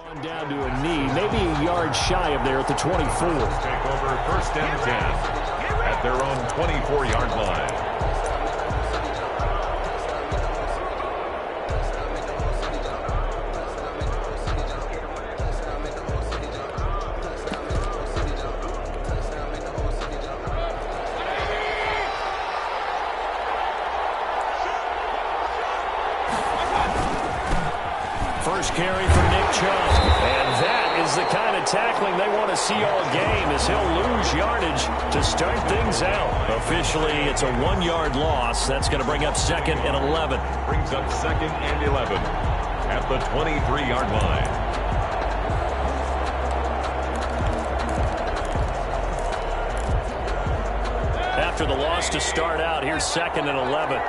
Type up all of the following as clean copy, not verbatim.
Down to a knee, maybe a yard shy of there at the 24. Take over first and 10 at their own 24-yard line. First carry for Nick Chubb. And that is the kind of tackling they want to see all game, as he'll lose yardage to start things out. Officially, it's a 1-yard loss. That's going to bring up second and 11. Brings up second and 11 at the 23-yard line. After the loss to start out, here's second and 11.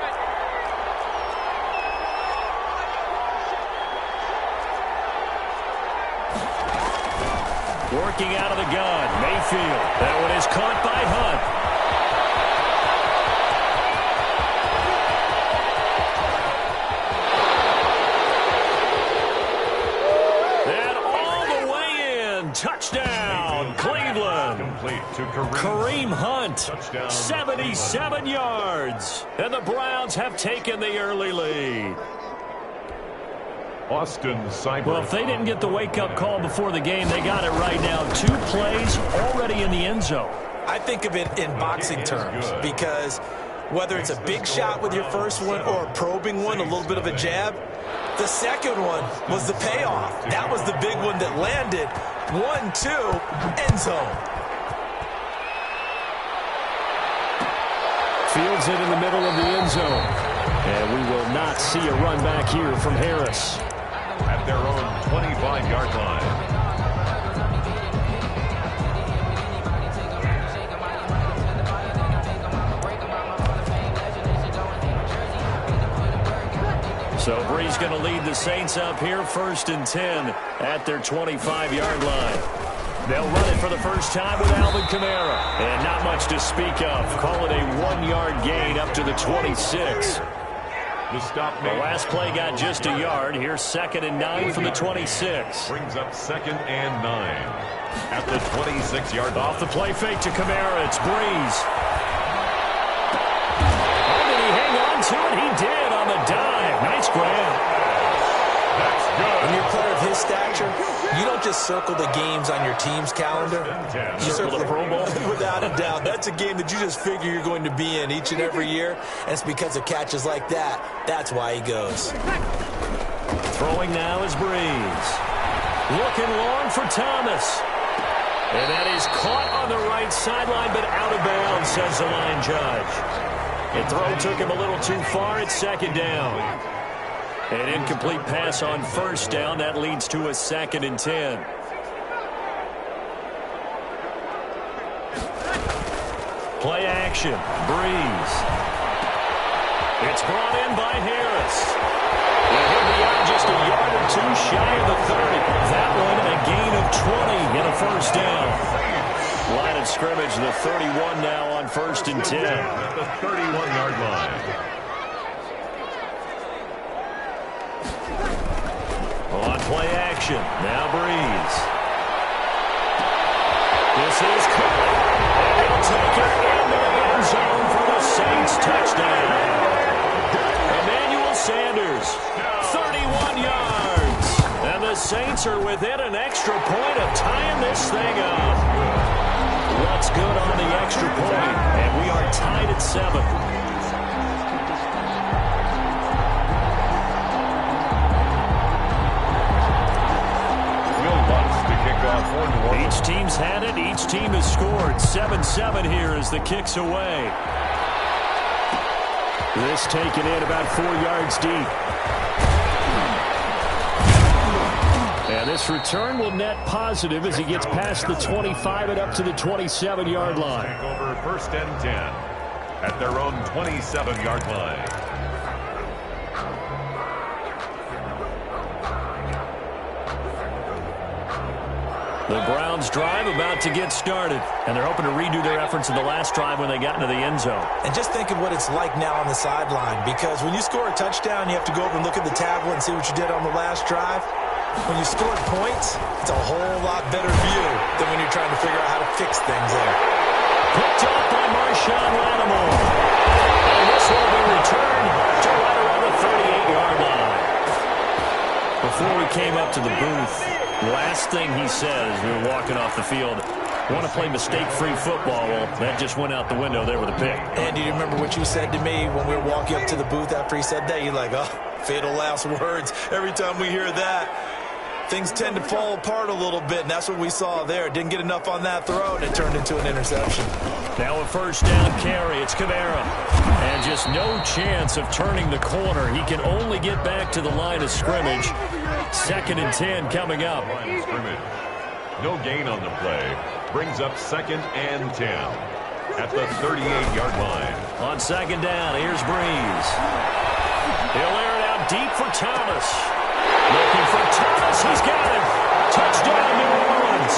Working out of the gun, Mayfield. That one is caught by Hunt. And all the way in. Touchdown, Cleveland. Complete to Kareem Hunt, Touchdown. 77 yards. And the Browns have taken the early lead. Austin Cyber. Well, if they didn't get the wake-up call before the game, they got it right now. 2 plays already in the end zone. I think of it in boxing terms, because whether it's a big shot with your first one or a probing one, a little bit of a jab, the second one was the payoff. That was the big one that landed. 1-2, end zone. Fields it in the middle of the end zone. And we will not see a run back here from Harris. At their own 25-yard line. So Bree's going to lead the Saints up here, first and 10 at their 25-yard line. They'll run it for the first time with Alvin Kamara. And not much to speak of. Call it a 1-yard gain up to the 26. The stop The made. last play got just a yard. Here's second and 9 from the 26. Brings up second and 9 at the 26-yard line. Off the play fake to Kamara. It's Breeze. Oh, did he hang on to it? He did on the dive. Nice grab. That's good. When you're a player of his stature, you don't just circle the games on your team's calendar. You Circle the Pro Bowl. Without a doubt. That's a game that you just figure you're going to be in each and every year. And it's because of catches like that. That's why he goes. Throwing now is Breeze. Looking long for Thomas. And that is caught on the right sideline, but out of bounds, says the line judge. The throw took him a little too far. It's second down. An incomplete pass on first down. That leads to a second and 10. Play action. Breeze. It's brought in by Harris. And he'll be out just a yard or two shy of the 30. That one a gain of 20 and a first down. Line of scrimmage, the 31 now on first and 10. At the 31-yard line. On play action, now Breeze. This is caught. And he'll take it into the end zone for the Saints touchdown. Emmanuel Sanders, 31 yards. And the Saints are within an extra point of tying this thing up. What's good on the extra point? And we are tied at 7. Each team's had it. Each team has scored. 7-7 here as the kick's away. This taken in about 4 yards deep. And this return will net positive as he gets past the 25 and up to the 27-yard line. Take over first and 10 at their own 27-yard line. The Browns drive about to get started, and they're hoping to redo their efforts in the last drive when they got into the end zone. And just think of what it's like now on the sideline, because when you score a touchdown, you have to go over and look at the tablet and see what you did on the last drive. when you scored points, it's a whole lot better view than when you're trying to figure out how to fix things there. Picked up by Marshawn Lattimore. And this will be returned to right around the 38-yard line. Before we came up to the booth, last thing he said as we were walking off the field, want to play mistake-free football. Well, that just went out the window there with a pick. And do you remember what you said to me when we were walking up to the booth after he said that? You're like, oh, fatal last words. Every time we hear that, things tend to fall apart a little bit, and that's what we saw there. Didn't get enough on that throw, and it turned into an interception. Now a first down carry. It's Kamara. And just no chance of turning the corner. He can only get back to the line of scrimmage. 2nd and 10 coming up. Line of scrimmage. No gain on the play. Brings up 2nd and 10 at the 38-yard line. On 2nd down, here's Breeze. He'll air it out deep for Thomas. Looking for Thomas. He's got it. Touchdown, New Orleans.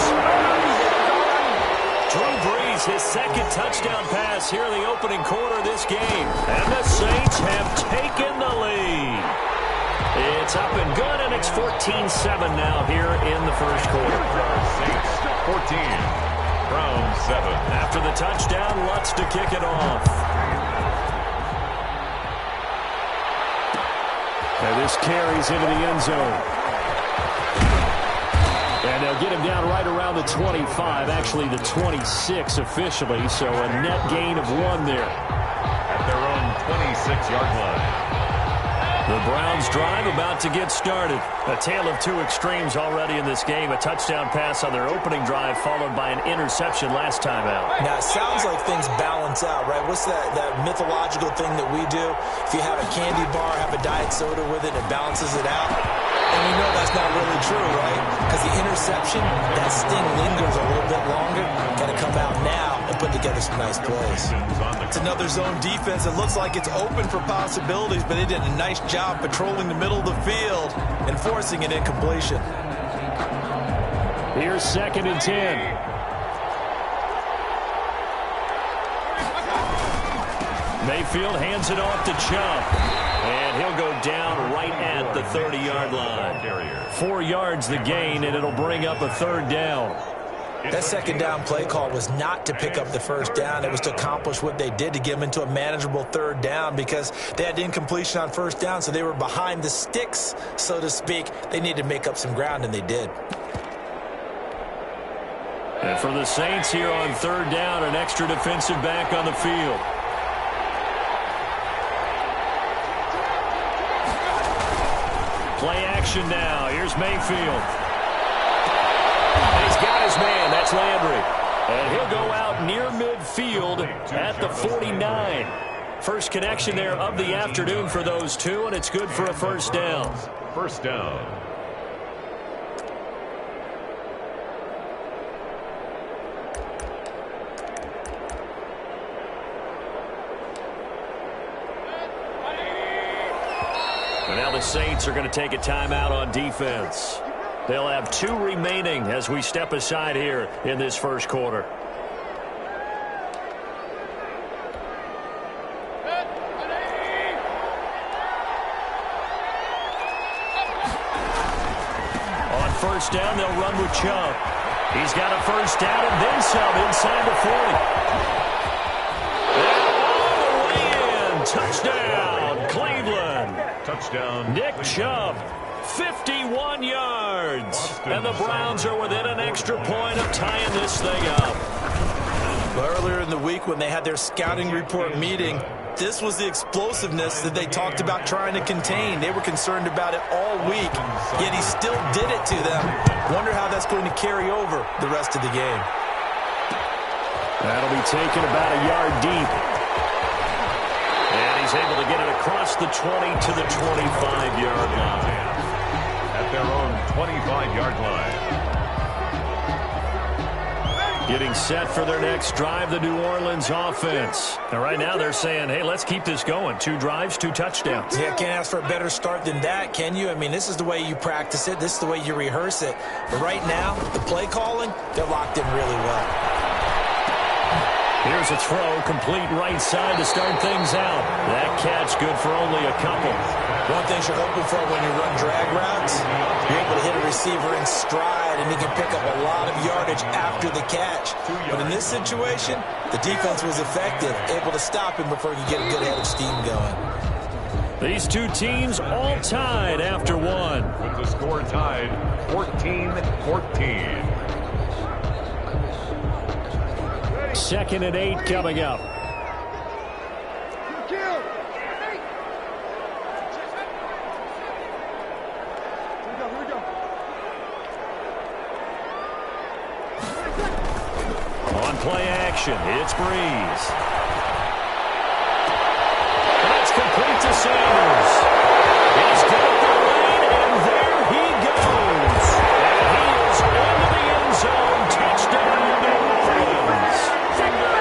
Drew Brees, his 2nd touchdown pass here in the opening quarter of this game. And the Saints have taken the lead. It's up and good, and it's 14-7 now here in the first quarter. Saints 14, Browns 7. After the touchdown, Lutz to kick it off. And this carries into the end zone. And they'll get him down right around the 25, actually the 26 officially, so a net gain of 1 there. At their own 26-yard line. The Browns drive about to get started. A tale of two extremes already in this game. A touchdown pass on their opening drive followed by an interception last time out. Now, it sounds like things balance out, right? What's that mythological thing that we do? If you have a candy bar, have a diet soda with it, it balances it out. And we know that's not really true, right? Because the interception, that sting lingers a little bit longer. Got to come out now and put together some nice plays. It's another zone defense. It looks like it's open for possibilities, but they did a nice job patrolling the middle of the field and forcing an incompletion. Here's 2nd and 10. Mayfield hands it off to Chubb. And he'll go down right at the 30-yard line. 4 yards the gain, and it'll bring up a 3rd down. That 2nd down play call was not to pick up the 1st down. It was to accomplish what they did to get them into a manageable 3rd down because they had incompletion on 1st down, so they were behind the sticks, so to speak. They needed to make up some ground, and they did. And for the Saints here on 3rd down, an extra defensive back on the field. Play action now. Here's Mayfield. He's got his man. That's Landry. And he'll go out near midfield at the 49. First connection there of the afternoon for those two, and it's good for a 1st down. 1st down. And now the Saints are going to take a timeout on defense. They'll have 2 remaining as we step aside here in this first quarter. On 1st down, they'll run with Chubb. He's got a 1st down and then some inside the 40. And all the way in. Touchdown, Cleveland. Touchdown. Nick Chubb, 51 yards. And the Browns are within an extra point of tying this thing up. Earlier in the week when they had their scouting report meeting, this was the explosiveness that they talked about trying to contain. They were concerned about it all week, yet he still did it to them. Wonder how that's going to carry over the rest of the game. That'll be taken about a yard deep. And he's able to get it across the 20 to the 25-yard line. At their own 25-yard line. Getting set for their next drive, the New Orleans offense. And right now they're saying, hey, let's keep this going. 2 drives, 2 touchdowns. Yeah, can't ask for a better start than that, can you? I mean, this is the way you practice it. This is the way you rehearse it. But right now, the play calling, they're locked in really well. Here's a throw, complete right side to start things out. That catch good for only a couple. One thing you're hoping for when you run drag routes, you're able to hit a receiver in stride, and he can pick up a lot of yardage after the catch. But in this situation, the defense was effective, able to stop him before he could get a good head of steam going. These two teams all tied after one. With the score tied, 14-14. 2nd and 8 coming up. On play action, it's Breeze. That's complete to Sanders. He's got the lead, and there he goes. And he is into the end zone. Touchdown, New Orleans.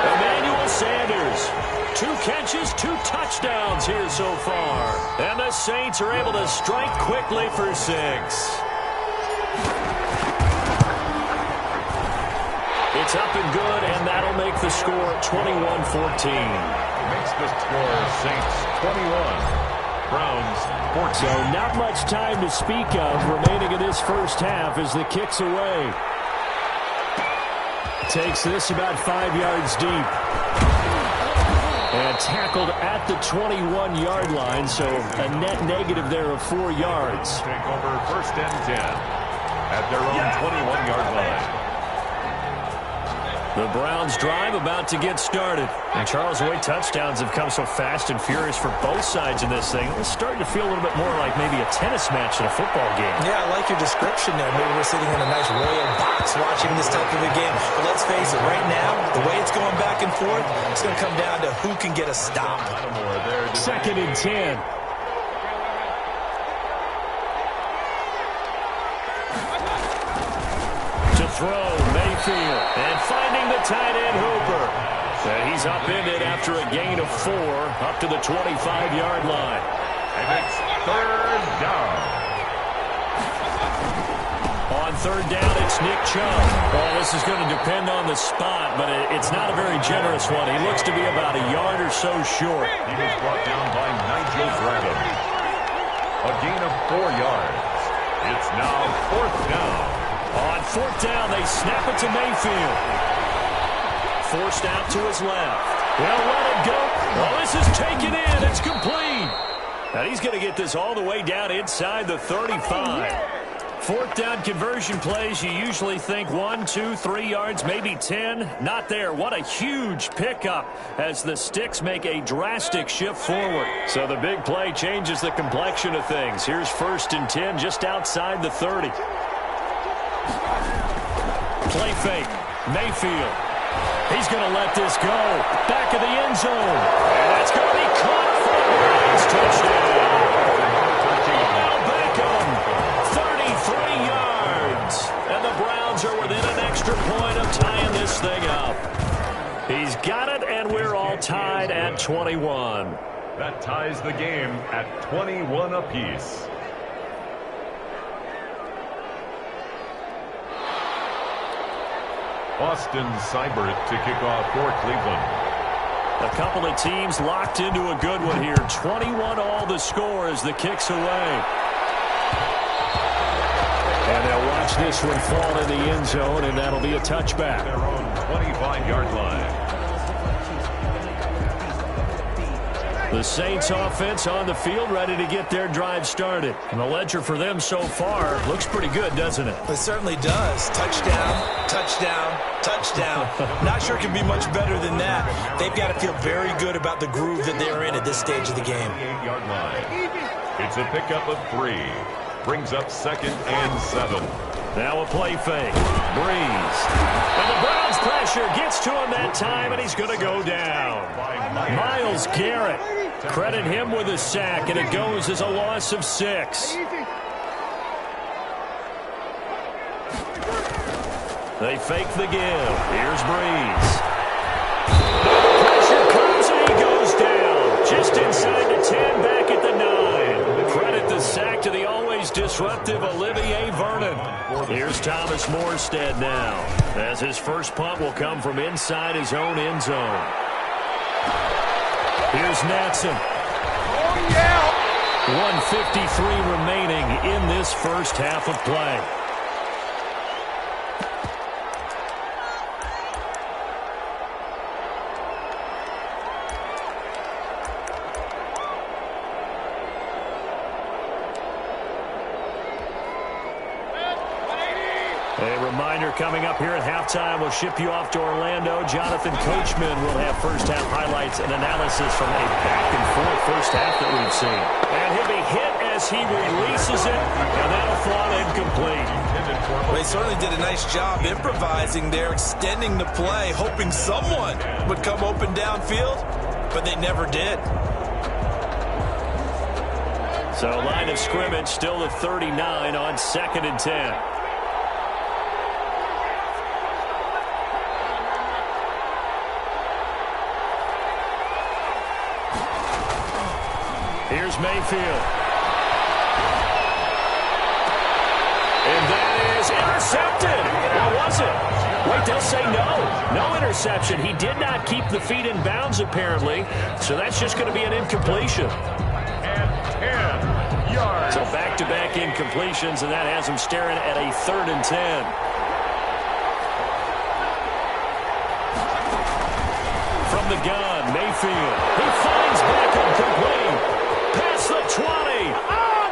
Emmanuel Sanders, 2 catches, 2 touchdowns here so far. And the Saints are able to strike quickly for 6. It's up and good, and that'll make the score 21-14. Makes the score Saints 21, Browns 14. So not much time to speak of remaining in this first half as the kick's away. Takes this about 5 yards deep. And tackled at the 21-yard line, so a net negative there of 4 yards. Take over 1st and 10 at their own 21-yard line. The Browns drive about to get started. And Charles, the way touchdowns have come so fast and furious for both sides in this thing, it's starting to feel a little bit more like maybe a tennis match in a football game. Yeah, I like your description there. Maybe we're sitting in a nice royal box watching this type of a game. But let's face it, right now, the way it's going back and forth, it's going to come down to who can get a stop. 2nd and 10. To throw, Mayfield, and finding the tight end Hooper. And he's upended after a gain of 4 up to the 25-yard line. And it's 3rd down. On 3rd down, it's Nick Chubb. Well, this is going to depend on the spot, but it's not a very generous one. He looks to be about a yard or so short. He was brought down by Nigel Bradham. A gain of 4 yards. It's now 4th down. On 4th down, they snap it to Mayfield. Forced out to his left. They'll let it go. Well, this is taken in. It's complete. And he's going to get this all the way down inside the 35. 4th down conversion plays, you usually think 1, 2, 3 yards, maybe 10. Not there. What a huge pickup as the Sticks make a drastic shift forward. So the big play changes the complexion of things. Here's 1st and 10 just outside the 30. Play fake. Mayfield. He's going to let this go. Back of the end zone. And that's going to be caught for a Browns touchdown. Beckham, 33 yards. And the Browns are within an extra point of tying this thing up. He's got it, and we're all tied at 21. That ties the game at 21 apiece. Austin Seibert to kick off for Cleveland. A couple of teams locked into a good one here. 21 all the score as the kick's away. And they'll watch this one fall in the end zone, and that'll be a touchback. Their own 25-yard line. The Saints offense on the field ready to get their drive started. And the ledger for them so far looks pretty good, doesn't it? It certainly does. Touchdown, touchdown, touchdown. Not sure it can be much better than that. They've got to feel very good about the groove that they're in at this stage of the game. 8-yard line. It's a pickup of 3. Brings up 2nd and 7. Now a play fake. Breeze. And the Browns pressure gets to him that time, and he's going to go down. Myles Garrett. Credit him with a sack, and it goes as a loss of 6. They fake the give. Here's Breeze. Pressure comes, and he goes down. Just inside the 10, back at the 9. Credit the sack to the always disruptive Olivier Vernon. Here's Thomas Morstead now. As his first punt will come from inside his own end zone. Here's Natson. Oh, yeah! 1:53 remaining in this first half of play. A reminder coming up here at halftime. We'll ship you off to Orlando. Jonathan Coachman will have first-half highlights and analysis from a back-and-forth first half that we've seen. And he'll be hit as he releases it, and that'll fall incomplete. Well, they certainly did a nice job improvising there, extending the play, hoping someone would come open downfield, but they never did. So line of scrimmage still at 39 on 2nd and 10. Here's Mayfield. And that is intercepted. Or was it? Wait, they'll say no. No interception. He did not keep the feet in bounds, apparently. So that's just going to be an incompletion. And 10 yards. So back-to-back incompletions, and that has him staring at a 3rd and 10. From the gun, Mayfield. He finds Beckham complete. Past the 20.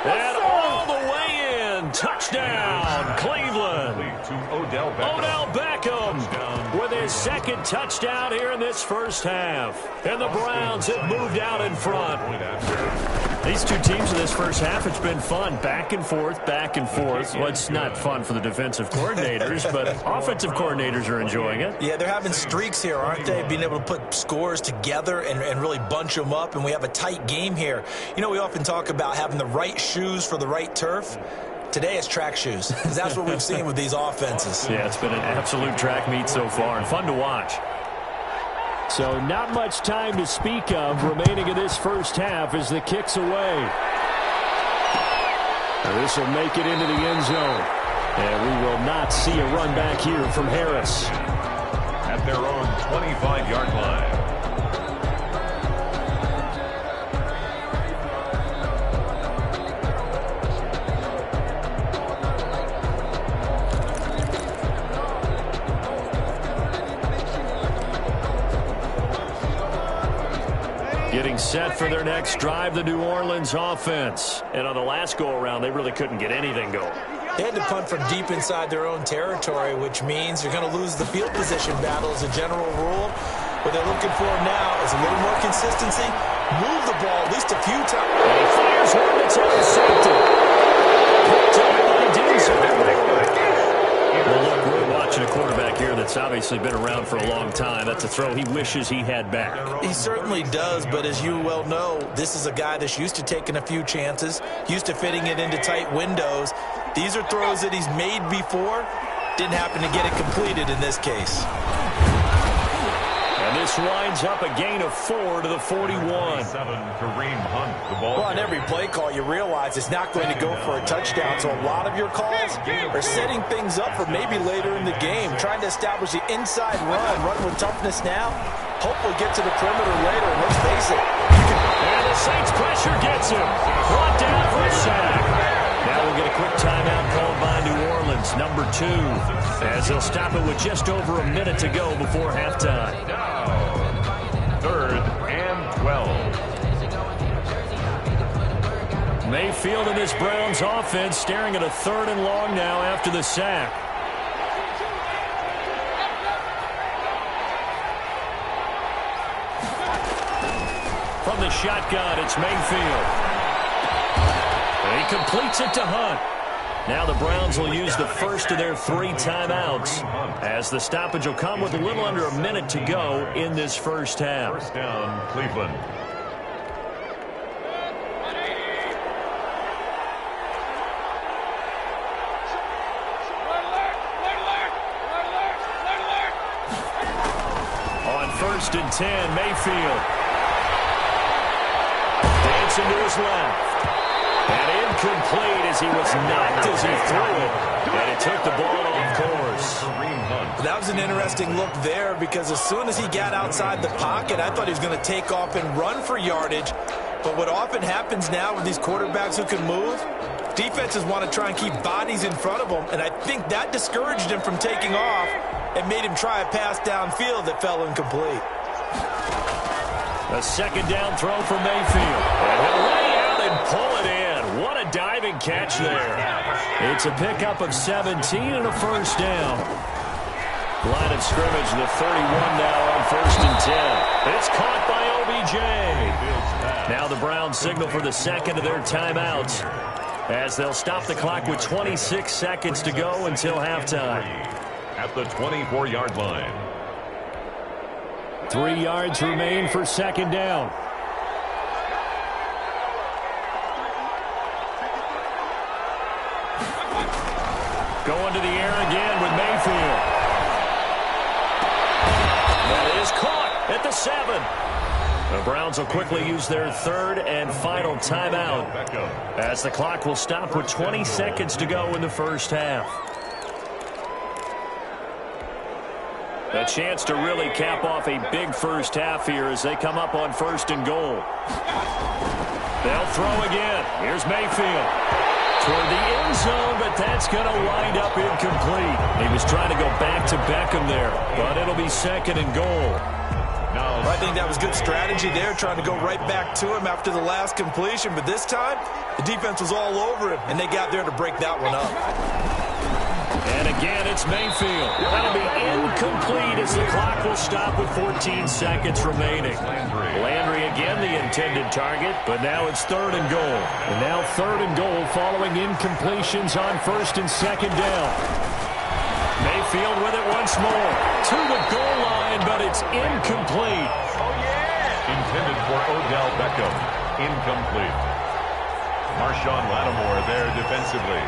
And all the way in. Touchdown, Cleveland. To Odell Beckham. Odell Beckham with his 2nd touchdown here in this first half. And the Browns have moved out in front. These two teams in this first half, it's been fun. Back and forth, back and forth. Well, it's not fun for the defensive coordinators, but offensive coordinators are enjoying it. Yeah, they're having streaks here, aren't they? Being able to put scores together and really bunch them up, and we have a tight game here. You know, we often talk about having the right shoes for the right turf. Today it's track shoes, because that's what we've seen with these offenses. Yeah, it's been an absolute track meet so far, and fun to watch. So not much time to speak of remaining in this first half as the kick's away. This will make it into the end zone. And we will not see a run back here from Harris. At their own 25-yard line. Getting set for their next drive, the New Orleans offense. And on the last go-around, they really couldn't get anything going. They had to punt from deep inside their own territory, which means you're going to lose the field position battle as a general rule. What they're looking for now is a little more consistency. Move the ball at least a few times. And he fires one that's intercepted. Picked up by Denzel. Well, look, we're watching a quarterback here that's obviously been around for a long time. That's a throw he wishes he had back. He certainly does, but as you well know, this is a guy that's used to taking a few chances, used to fitting it into tight windows. These are throws that he's made before. Didn't happen to get it completed in this case. And this winds up a gain of 4 to the 41. Kareem Hunt, the ball. Well, on every play call, you realize it's not going to go for a touchdown. So a lot of your calls are setting things up for maybe later in the game, trying to establish the inside run with toughness now. Hopefully get to the perimeter later. And let's face it. And the Saints pressure gets him. Brought down for a sack. Now we'll get a quick timeout called by New Orleans, number 2, as they'll stop it with just over a minute to go before halftime. Now, 3rd and 12. Mayfield and this Browns offense staring at a 3rd and long now after the sack. From the shotgun, it's Mayfield. And he completes it to Hunt. Now the Browns will use the first of their 3 timeouts as the stoppage will come with a little under a minute to go in this first half. First down, Cleveland. On 1st and 10, Mayfield. Dancing to his left. And incomplete as he was knocked as he threw it. And it took the ball off course. That was an interesting look there because as soon as he got outside the pocket, I thought he was going to take off and run for yardage. But what often happens now with these quarterbacks who can move, defenses want to try and keep bodies in front of them, and I think that discouraged him from taking off and made him try a pass downfield that fell incomplete. A second down throw for Mayfield. And he'll lay out and pull it in. What a diving catch there. It's a pickup of 17 and a first down. Line of scrimmage, the 31 now on 1st and 10. It's caught by OBJ. Now the Browns signal for the second of their timeouts as they'll stop the clock with 26 seconds to go until halftime. At the 24-yard line. 3 yards remain for second down. Going to the air again with Mayfield. That is caught at the 7. The Browns will quickly use their third and final timeout as the clock will stop with 20 seconds to go in the first half. A chance to really cap off a big first half here as they come up on 1st and goal. They'll throw again. Here's Mayfield. Toward the end zone, but that's going to wind up incomplete. He was trying to go back to Beckham there, but it'll be 2nd and goal. Well, I think that was good strategy there, trying to go right back to him after the last completion. But this time, the defense was all over him, and they got there to break that one up. And again, it's Mayfield. That'll be incomplete as the clock will stop with 14 seconds remaining. Landry again the intended target, but now it's 3rd and goal. And now 3rd and goal following incompletions on 1st and 2nd down. Mayfield with it once more. To the goal line, but it's incomplete. Intended for Odell Beckham. Incomplete. Marshawn Lattimore there defensively.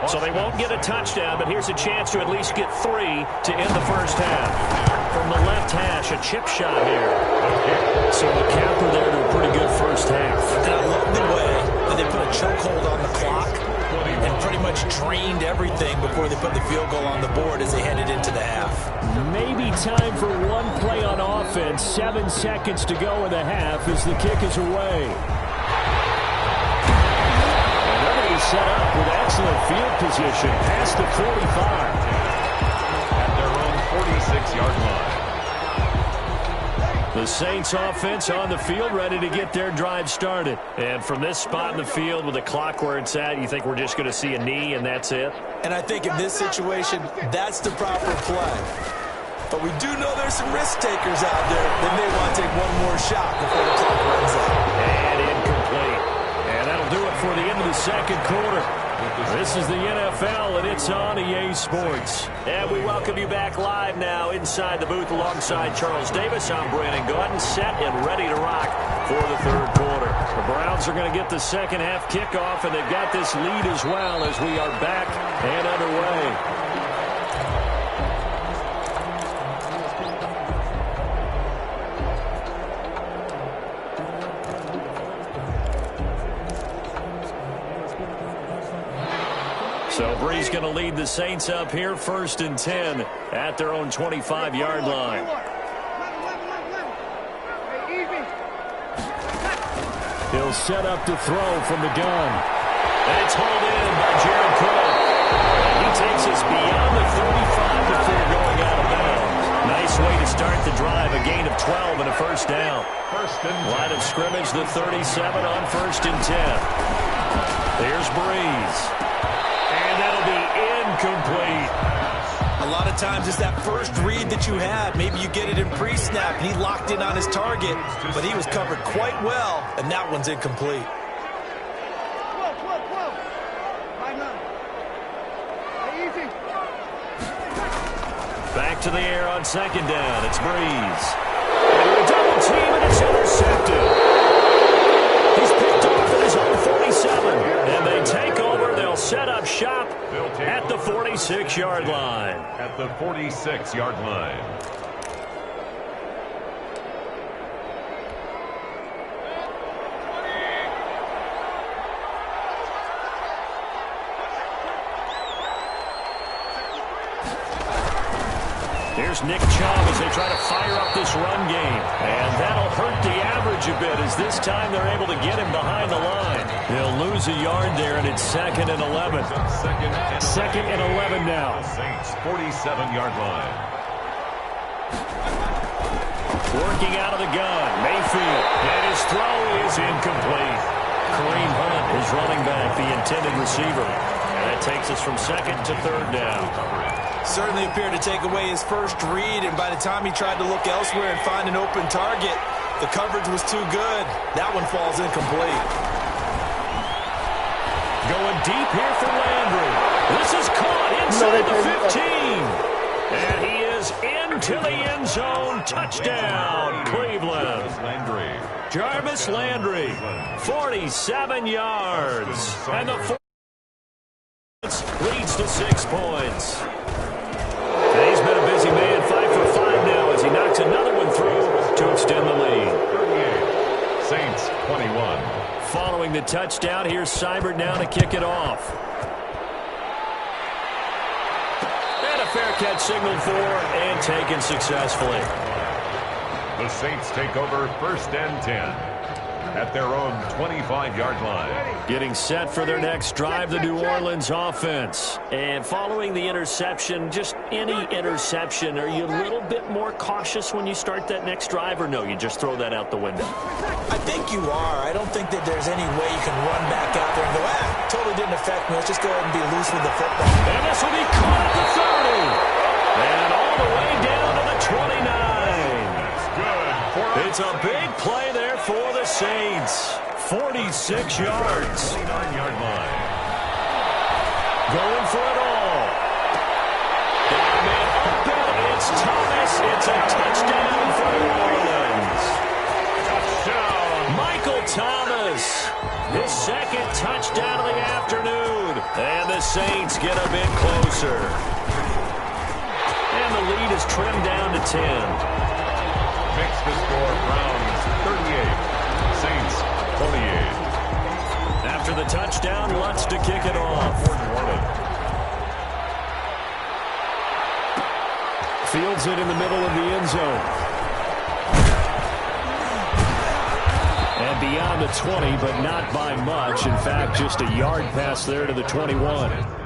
So they won't get a touchdown, but here's a chance to at least get 3 to end the first half. From the left hash, a chip shot here. So a capper there to a pretty good first half. And I love the way that they put a chokehold on the clock and pretty much drained everything before they put the field goal on the board as they headed into the half. Maybe time for one play on offense. 7 seconds to go in the half as the kick is away. Set up with excellent field position past the 45. At their own 46-yard line. The Saints offense on the field ready to get their drive started. And from this spot in the field with the clock where it's at, you think we're just going to see a knee and that's it? And I think in this situation, that's the proper play. But we do know there's some risk takers out there that may want to take one more shot before the clock runs out. And incomplete. And that'll do it for the end of the second quarter. This is the NFL, and it's on EA Sports. And we welcome you back live now inside the booth alongside Charles Davis. I'm Brandon Gordon, set and ready to rock for the third quarter. The Browns are going to get the second half kickoff, and they've got this lead as well as we are back and underway. So Bree's going to lead the Saints up here, 1st and 10 at their own 25-yard line. He'll set up to throw from the gun. And it's hauled in by Jared Cook. He takes us beyond the 35 before going out of bounds. Nice way to start the drive, a gain of 12 and a first down. Line of scrimmage, the 37 on 1st and 10. Here's Breeze. And that'll be incomplete. A lot of times it's that first read that you had. Maybe you get it in pre-snap, and he locked in on his target, but he was covered quite well, and that one's incomplete. Back to the air on 2nd down. It's Breeze. And a double team, and it's intercepted. He's picked off at his own 47. And they take over. They'll set up shop at the 46-yard line. At the 46-yard line. Here's Nick Chubb as they try to fire up this run game. And that'll hurt the average a bit as this time they're able to get him behind the line. He'll lose a yard there, and it's 2nd and 11. Second and 11 now. Saints 47-yard line. Working out of the gun, Mayfield. And his throw is incomplete. Kareem Hunt is running back, the intended receiver. And that takes us from 2nd to 3rd down. Certainly appeared to take away his first read, and by the time he tried to look elsewhere and find an open target, the coverage was too good. That one falls incomplete. Going deep here for Landry. This is caught inside the 15. And he is into the end zone. Touchdown, Cleveland. Jarvis Landry, 47 yards. And the leads to 6 points. And he's been a busy man, 5 for 5 now as he knocks another one through to extend the lead. 38, Saints 21. Following the touchdown, here's Seibert now to kick it off. And a fair catch signaled for and taken successfully. The Saints take over 1st and 10 at their own 25-yard line. Getting set for their next drive, the New Orleans offense. And following the interception, just any interception, are you a little bit more cautious when you start that next drive, or no, you just throw that out the window? I think you are. I don't think that there's any way you can run back out there and go, totally didn't affect me. Let's just go ahead and be loose with the football. And this will be caught at the 30. And all the way down to the 29. It's a big play there for the Saints. 46 yards. 29-yard line. Going for it all. Got a man open. It's Thomas. It's a touchdown for New Orleans. Touchdown. Michael Thomas. His 2nd touchdown of the afternoon. And the Saints get a bit closer. And the lead is trimmed down to 10. Makes the score Browns 38, Saints 28. After the touchdown, Lutz to kick it off. Fields it in the middle of the end zone. And beyond the 20, but not by much. In fact, just a yard pass there to the 21.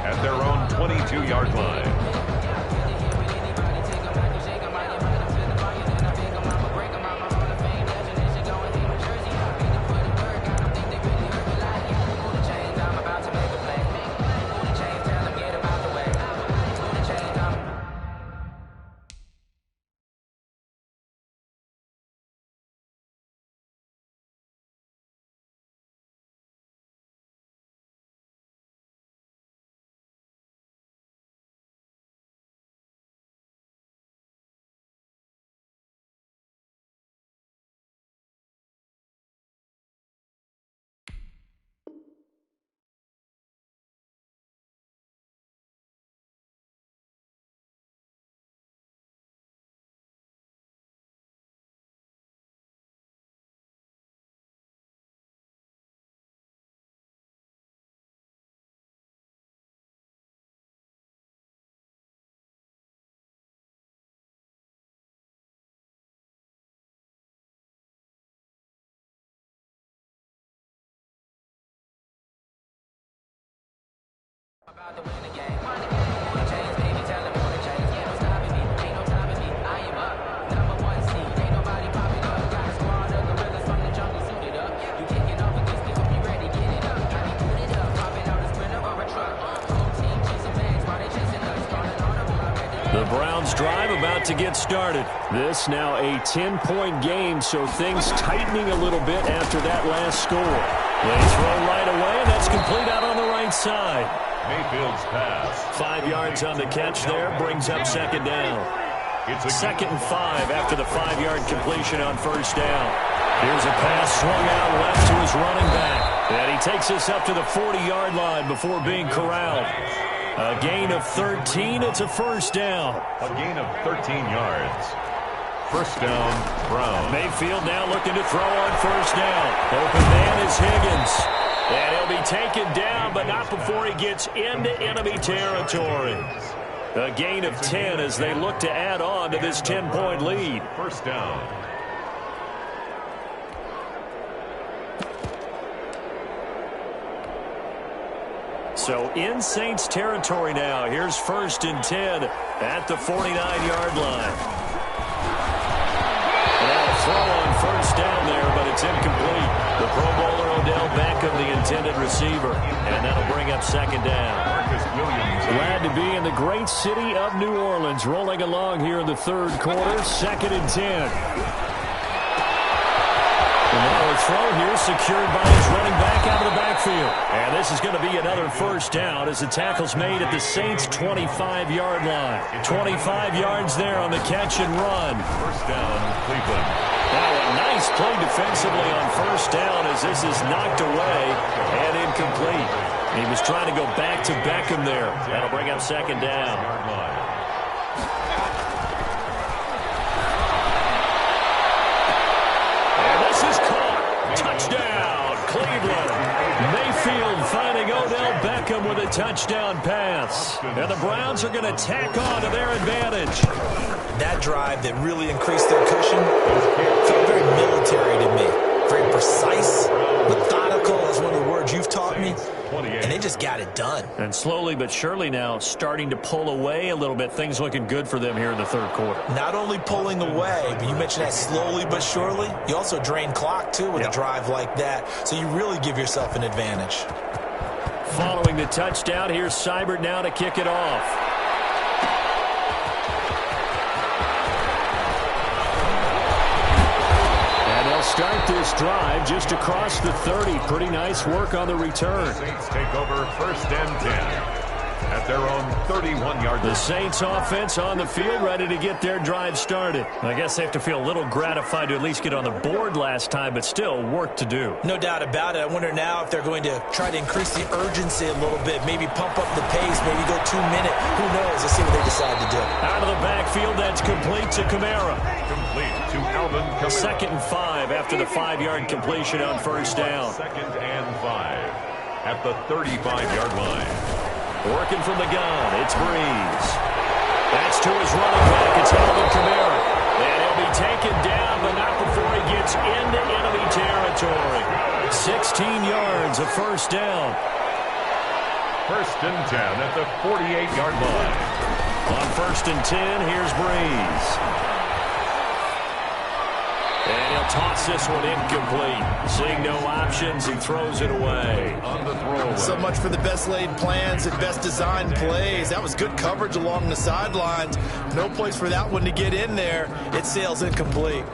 At their own 22-yard line. About to win the game. Money wanna change, baby, tell them wanna change. Yeah, no stopping me, ain't no stopping me. I am up, #1 seed. Ain't nobody popping up. Got a squad of gorillas from the jungle suited up. You kicking off against me, hope you ready, get it up. Got me booted up, popping out a sprinter or a truck. Whole team chasing bags while they chasing us. Calling audible already. The Browns drive about to get started. This now a 10-point game, so things tightening a little bit after that last score. They throw right away, and that's complete out on the right side. Mayfield's pass. 5 yards on the catch there, brings up second down. It's a 2nd and 5 after the 5-yard completion on first down. Here's a pass swung out left to his running back. And he takes us up to the 40-yard line before being corralled. A gain of 13. It's a first down. A gain of 13 yards. First down, Brown. Mayfield now looking to throw on first down. Open man is Higgins. And he'll be taken down, but not before he gets into enemy territory. A gain of 10 as they look to add on to this 10-point lead. First down. So in Saints territory now. Here's 1st and 10 at the 49-yard line. Now a throw on first down there, but it's incomplete. The Pro Bowler Odell Beckham, the intended receiver. And that'll bring up second down. Glad to be in the great city of New Orleans. Rolling along here in the 3rd quarter. 2nd and 10. And now a throw here secured by his running back out of the backfield. And this is going to be another first down as the tackle's made at the Saints' 25-yard line. 25 yards there on the catch and run. First down, Cleveland. Now a nice play defensively on first down as this is knocked away and incomplete. He was trying to go back to Beckham there. That'll bring up second down. And this is caught. Touchdown, Cleveland. Mayfield finding Odell Beckham with a touchdown pass. And the Browns are going to tack on to their advantage. That drive that really increased their cushion felt very military to me. Very precise, methodical is one of the words you've taught me. And they just got it done. And slowly but surely now starting to pull away a little bit. Things looking good for them here in the 3rd quarter. Not only pulling away, but you mentioned that slowly but surely. You also drain clock, too, with a drive like that. So you really give yourself an advantage. Following the touchdown, here's Seibert now to kick it off. Start this drive just across the 30. Pretty nice work on the return. Saints take over 1st and 10 at their own 31-yard line. The Saints offense on the field ready to get their drive started. I guess they have to feel a little gratified to at least get on the board last time, but still work to do. No doubt about it. I wonder now if they're going to try to increase the urgency a little bit, maybe pump up the pace, maybe go 2-minute. Who knows? Let's see what they decide to do. Out of the backfield, that's complete to Kamara. Complete to Alvin Kamara. 2nd and 5 after the 5-yard completion on first down. 2nd and 5 at the 35-yard line. Working from the gun, it's Breeze. That's to his running back, it's Alvin Kamara. And he'll be taken down, but not before he gets into enemy territory. 16 yards, a first down. 1st and 10 at the 48-yard line. On 1st and 10, here's Breeze. And he'll toss this one incomplete. Seeing no options, he throws it away. On the throw. So much for the best laid plans and best designed plays. That was good coverage along the sidelines. No place for that one to get in there. It sails incomplete.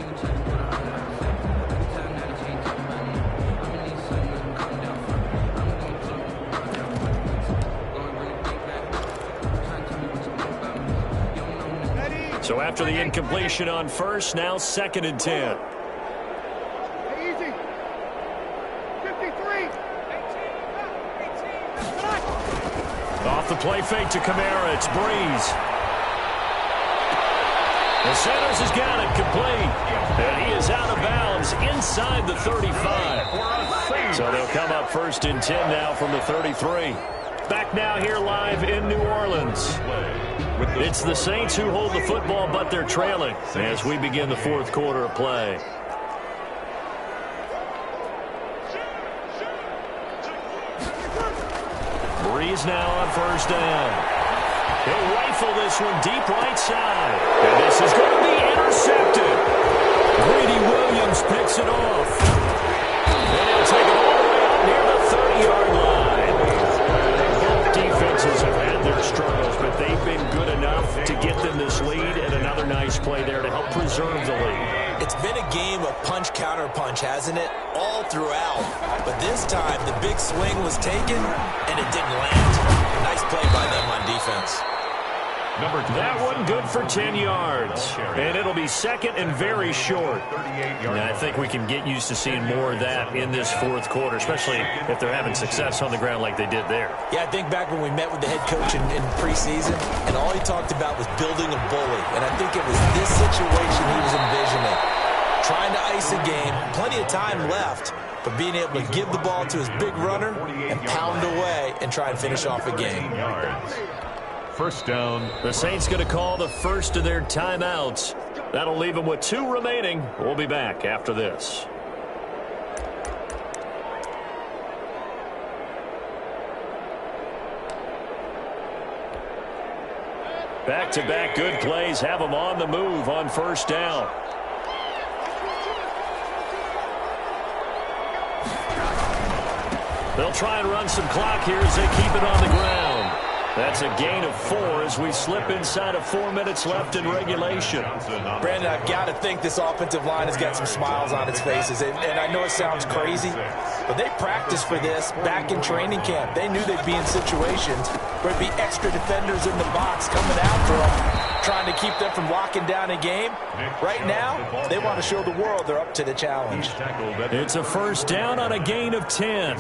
So after the incompletion on first, now 2nd and 10. Easy. 53. Off the play fake to Kamara, it's Breeze. The Centers has got it complete. And he is out of bounds inside the 35. So they'll come up 1st and 10 now from the 33. Back now here live in New Orleans. It's the Saints who hold the football, but they're trailing as we begin the 4th quarter of play. Breeze now on first down. He'll rifle this one deep right side. And this is going to be intercepted. Greedy Williams picks it off. And he'll take it all the way out near the 30-yard line. Both defenses have had their struggles, but they've been good enough to get them this lead, and another nice play there to help preserve the lead. It's been a game of punch counterpunch, hasn't it? All throughout. But this time, the big swing was taken, and it didn't land. Nice play by them on defense. That one good for 10 yards. And it'll be second and very short. And I think we can get used to seeing more of that in this fourth quarter, especially if they're having success on the ground like they did there. Yeah, I think back when we met with the head coach in preseason, and all he talked about was building a bully. And I think it was this situation he was envisioning. Trying to ice a game, plenty of time left, but being able to give the ball to his big runner and pound away and try and finish off a game. First down. The Saints going to call the first of their timeouts. That'll leave them with 2 remaining. We'll be back after this. Back-to-back good plays have them on the move on first down. They'll try and run some clock here as they keep it on the ground. That's a gain of 4 as we slip inside of 4 minutes left in regulation. Brandon, I've got to think this offensive line has got some smiles on its faces. And I know it sounds crazy, but they practiced for this back in training camp. They knew they'd be in situations where there'd be extra defenders in the box coming after them, trying to keep them from locking down a game. Right now, they want to show the world they're up to the challenge. It's a first down on a gain of 10.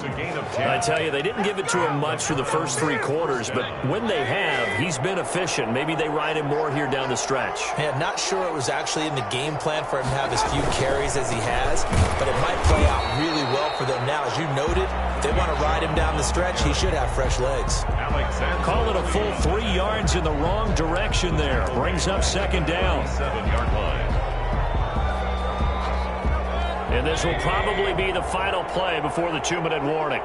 I tell you, they didn't give it to him much for the first 3 quarters, but when they have, he's been efficient. Maybe they ride him more here down the stretch. Yeah, not sure it was actually in the game plan for him to have as few carries as he has, but it might play out really well for them now. As you noted, if they want to ride him down the stretch, he should have fresh legs. Call it a full 3 yards in the wrong direction there. Brings up second down. 7-yard line. And this will probably be the final play before the 2-minute warning.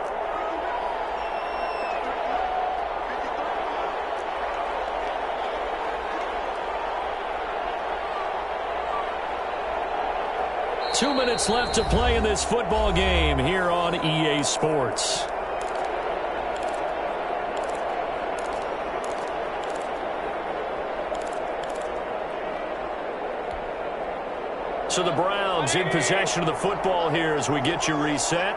Two minutes left to play in this football game here on EA Sports. So the Browns in possession of the football here as we get you reset.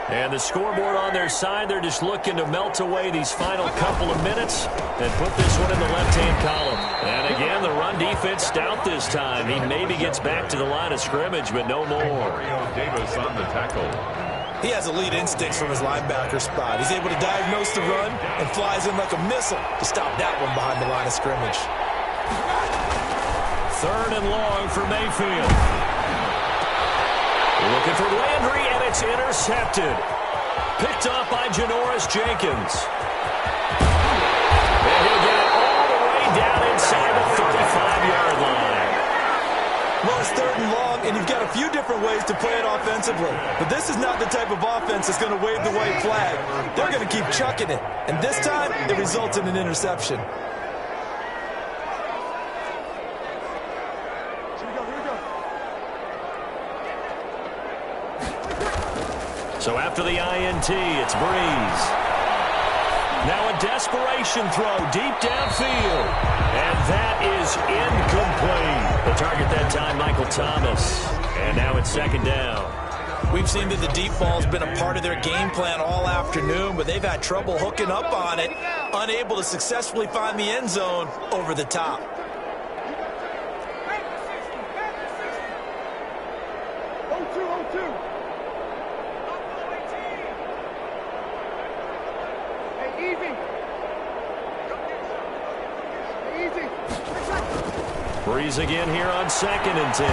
And the scoreboard on their side, they're just looking to melt away these final couple of minutes and put this one in the left-hand column. And again, the run defense stout this time. He maybe gets back to the line of scrimmage, but no more. Davis on the tackle. He has elite instincts from his linebacker spot. He's able to diagnose the run and flies in like a missile to stop that one behind the line of scrimmage. 3rd and long for Mayfield. Looking for Landry, and it's intercepted. Picked off by Janoris Jenkins. And he'll get it all the way down inside the 35-yard line. Well, it's 3rd and long, and you've got a few different ways to play it offensively. But this is not the type of offense that's going to wave the white flag. They're going to keep chucking it. And this time, it results in an interception. So after the INT, it's Breeze. Now a desperation throw deep downfield. And that is incomplete. The target that time, Michael Thomas. And now it's 2nd down. We've seen that the deep ball's been a part of their game plan all afternoon, but they've had trouble hooking up on it, unable to successfully find the end zone over the top. Breeze again here on 2nd and 10.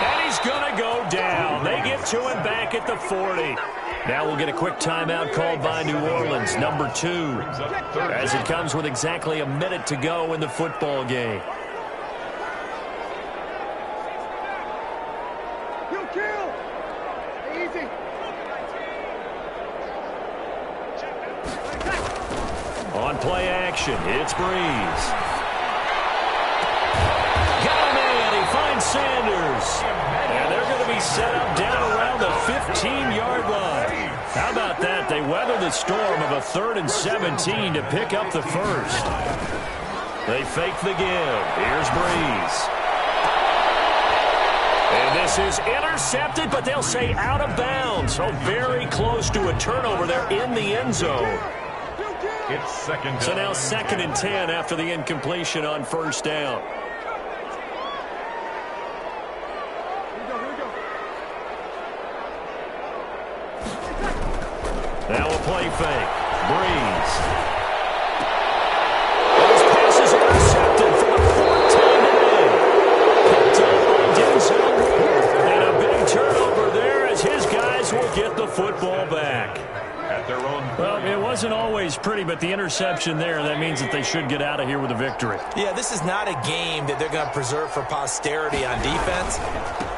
And he's going to go down. They get to him back at the 40. Now we'll get a quick timeout called by New Orleans, number 2, as it comes with exactly a minute to go in the football game. On play action, it's Breeze. Sanders. And they're going to be set up down around the 15-yard line. How about that? They weather the storm of a 3rd and 17 to pick up the first. They fake the give. Here's Breeze. And this is intercepted, but they'll say out of bounds. So very close to a turnover there in the end zone. It's second down. So now 2nd and 10 after the incompletion on first down. Now a play fake. Breeze. His pass is intercepted for the 14th and a big turnover there as his guys will get the football back. At their own. Well, it wasn't always pretty, but the interception there, that means that they should get out of here with a victory. Yeah, this is not a game that they're going to preserve for posterity on defense,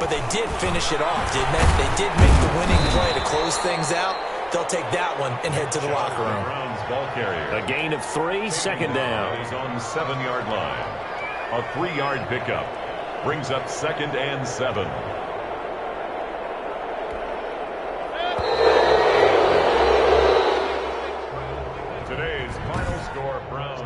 but they did finish it off, didn't they? They did make the winning play to close things out. They'll take that one and head to the locker room. Browns ball carrier. A gain of 3, second down. Is on the 7-yard line. A 3-yard pickup brings up 2nd and 7. Today's final score, Browns